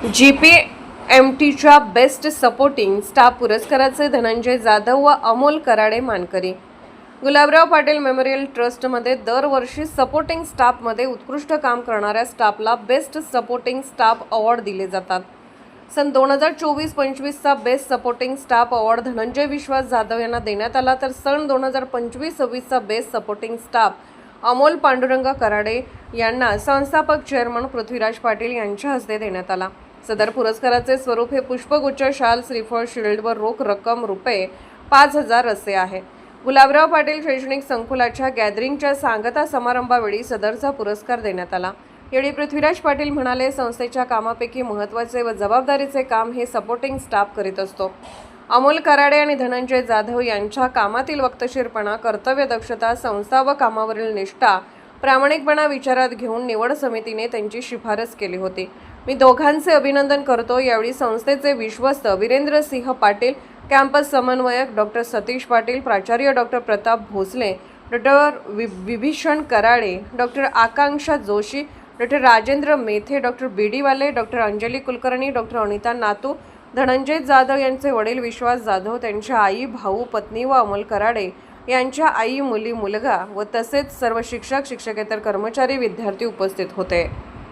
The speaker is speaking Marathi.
GPMTच्या बेस्ट सपोर्टिंग स्टाफ पुरस्काराचे धनंजय जाधव व अमोल कराडे मानकरी। गुलाबराव पाटील मेमोरियल ट्रस्टमध्ये दरवर्षी सपोर्टिंग स्टाफमध्ये उत्कृष्ट काम करणाऱ्या स्टाफला बेस्ट सपोर्टिंग स्टाफ अवॉर्ड दिले जातात। सन 2024-25चा best supporting staff award Dhananjay Vishwas Jadhav यांना देण्यात आला, तर सन 2025-26चा best supporting staff Amol Pandurang Karade यांना संस्थापक चेअरमन पृथ्वीराज पाटील यांच्या हस्ते देण्यात आला। सदर पुरस्काराचे स्वरूप हे पुष्पगुच्छ, शाल, श्रीफळ, शील्ड व रोख रक्कम रुपये 5,000 असे आहे। गुलाबराव पाटील शैक्षणिक संकुलाच्या गॅदरिंगच्या सांगता समारंभावेळी सदरचा पुरस्कार देण्यात आला। यावेळी पृथ्वीराज पाटील म्हणाले, संस्थेच्या कामापैकी महत्त्वाचे व जबाबदारीचे काम हे सपोर्टिंग स्टाफ करीत असतो। अमोल कराडे आणि धनंजय जाधव यांच्या कामातील वक्तशीरपणा, कर्तव्य दक्षता, संस्था व कामावरील निष्ठा, प्रामाणिकपणा विचारात घेऊन निवड समितीने त्यांची शिफारस केली होती। मी दोघांचे अभिनंदन करतो। यावेळी संस्थेचे विश्वस्त वीरेंद्र सिंह पाटील, कॅम्पस समन्वयक डॉक्टर सतीश पाटील, प्राचार्य doctor Pratap Bhosale, doctor Bibhishan Karade, doctor Akanksha Joshi, doctor Rajendra Methe, doctor BD Wale, doctor Anjali Kulkarni, doctor Anita Natu, Dhananjay Jadhav यांचे वडील विश्वास जाधव, त्यांच्या आई, भाऊ, पत्नी व अमोल कराडे यांच्या आई, मुली, मुलगा व तसेच सर्व शिक्षक, शिक्षकेतर कर्मचारी, विद्यार्थी उपस्थित होते।